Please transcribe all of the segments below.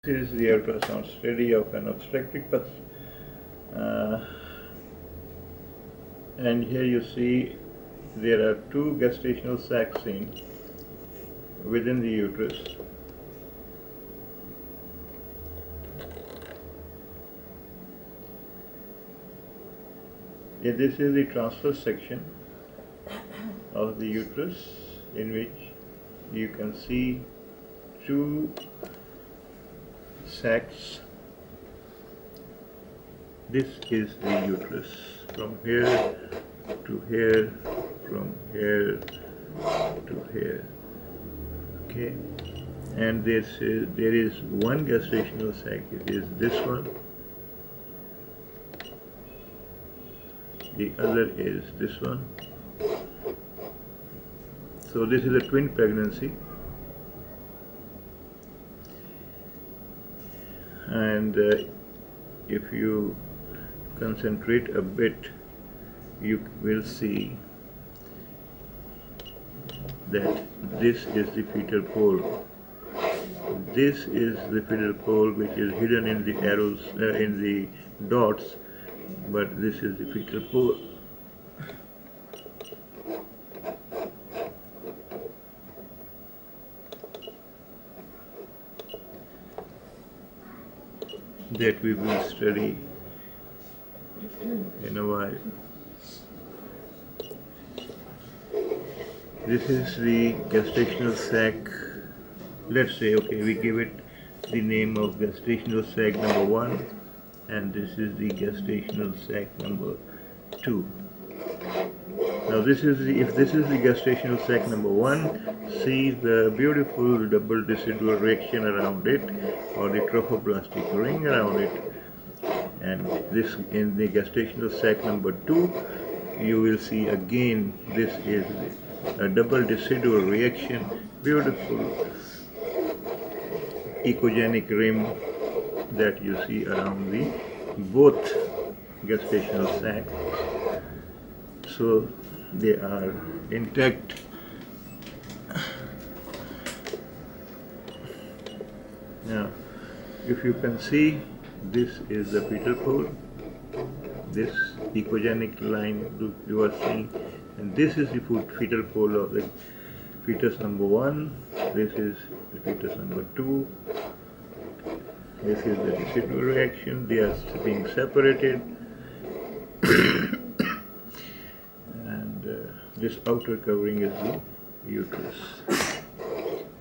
This is the ultrasound study of an obstetric path, and here you see there are two gestational sacs seen within the uterus. This is the transverse section of the uterus, in which you can see two sacs. This is the uterus, from here to here, from here to here. Okay, and there is one gestational sac. It is this one. The other is this one. So this is a twin pregnancy, and if you concentrate a bit, you will see that this is the fetal pole. This is the fetal pole, which is hidden in the arrows, in the dots, but this is the fetal pole. That we will study in a while. This is the gestational sac. Let's say, okay, we give it the name of gestational sac number 1, and this is the gestational sac number 2. Now this is if this is the gestational sac number 1, see the beautiful double decidual reaction around it, or the trophoblastic ring around it. And this, in the gestational sac number 2, you will see again this is a double decidual reaction, beautiful echogenic rim that you see around the both gestational sacs. So they are intact. Now, if you can see, this is the fetal pole. This echogenic line you are seeing, and this is the fetal pole of the fetus number 1. This is the fetus number 2. This is the decidual reaction. They are being separated. This outer covering is the uterus.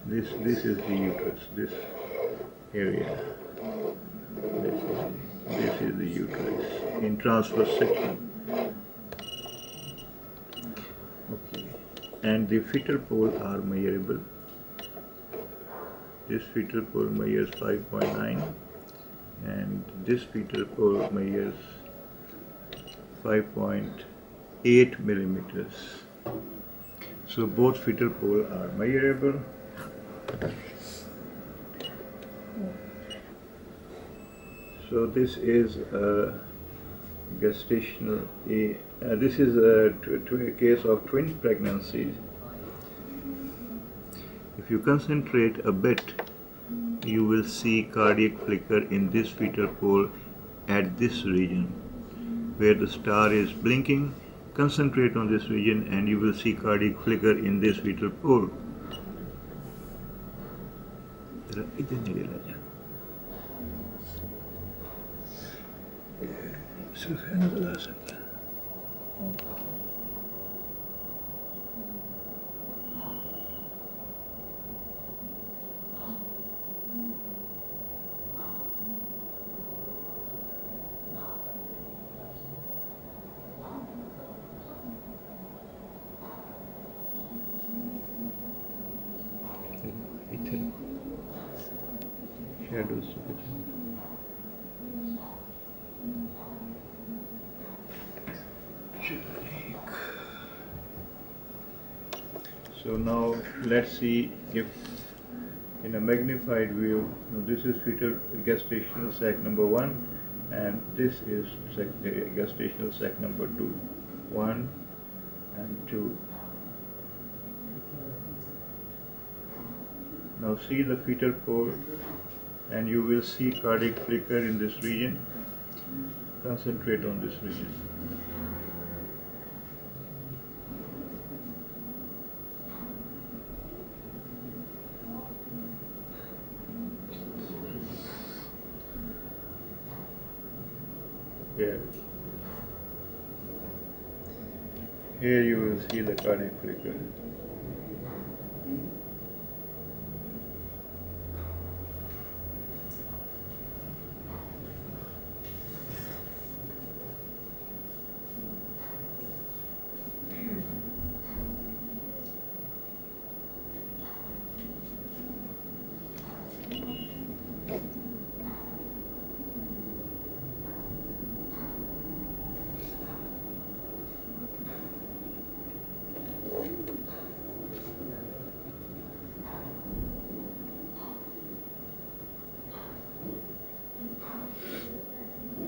This is the uterus, this area. This is the uterus in transverse section. Okay, and the fetal pole are measurable. This fetal pole measures 5.9, and this fetal pole measures 5.8 millimeters. So both fetal pole are measurable. So this is a gestational. This is a case of twin pregnancies. If you concentrate a bit, you will see cardiac flicker in this fetal pole at this region where the star is blinking. Concentrate on this region and you will see cardiac flicker in this fetal pole. Shadows. So now let's see if in a magnified view, this is fetal gestational sac number 1, and this is gestational sac number 2. 1 and 2. Now see the fetal pole and you will see cardiac flicker in this region. Concentrate on this region. Here you will see the cardiac flicker.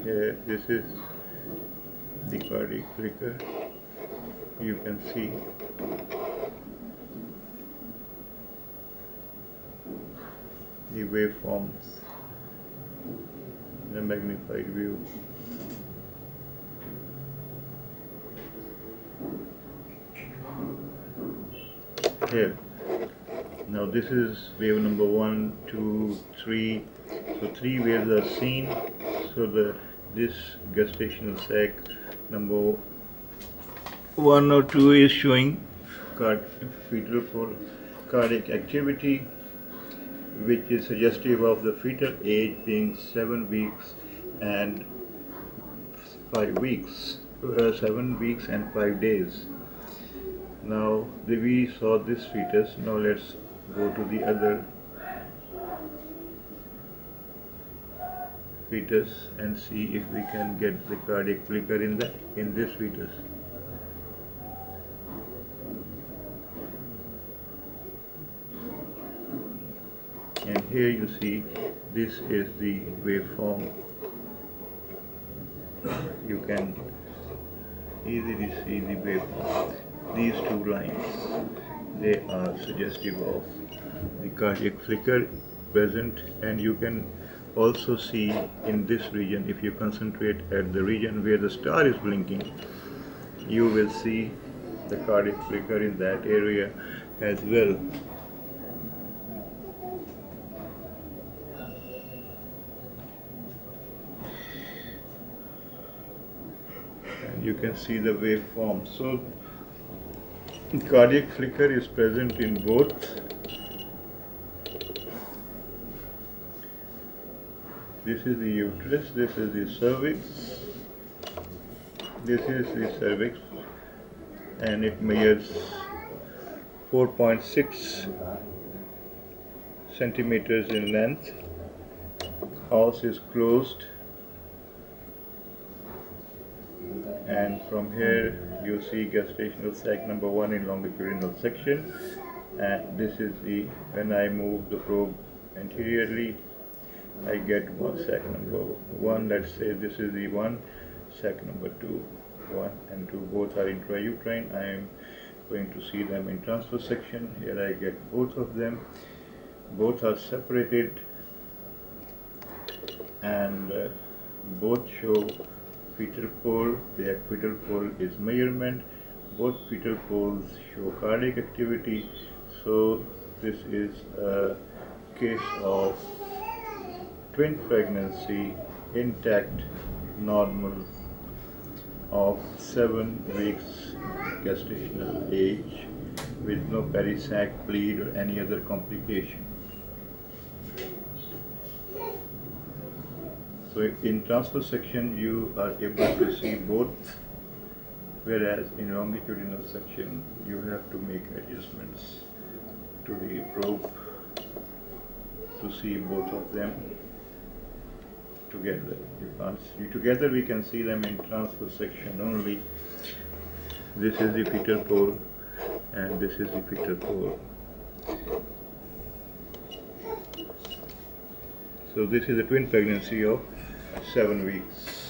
Here, this is the cardiac flicker. You can see the waveforms in a magnified view. Here, now this is wave number 1, 2, 3. So 3 waves are seen. So this gestational sac number 1 or 2 is showing fetal pole cardiac activity, which is suggestive of the fetal age being 7 weeks and 5 weeks, 7 weeks and 5 days. Now we saw this fetus. Now let's go to the other fetus and see if we can get the cardiac flicker in this fetus. And here you see this is the waveform. You can easily see the waveform. These two lines, they are suggestive of the cardiac flicker present, and you can also see in this region, if you concentrate at the region where the star is blinking, you will see the cardiac flicker in that area as well. And you can see the waveform. So cardiac flicker is present in both. This is the uterus, this is the cervix, this is the cervix, and it measures 4.6 centimeters in length. House is closed, and from here you see gestational sac number 1 in longitudinal section, and this is the, when I move the probe anteriorly, I get one sac number 1. Let's say this is the 1, sac number 2, 1 and 2, both are intrauterine. I am going to see them in transverse section. Here I get both of them. Both are separated, and both show fetal pole. Their fetal pole is measurement. Both fetal poles show cardiac activity. So this is a case of twin pregnancy, intact, normal, of 7 weeks gestational age, with no perisac, bleed, or any other complication. So in transverse section you are able to see both, whereas in longitudinal section you have to make adjustments to the probe to see both of them together. You can't see together, we can see them in transverse section only. This is the fetal pole and this is the fetal pole. So this is a twin pregnancy of 7 weeks.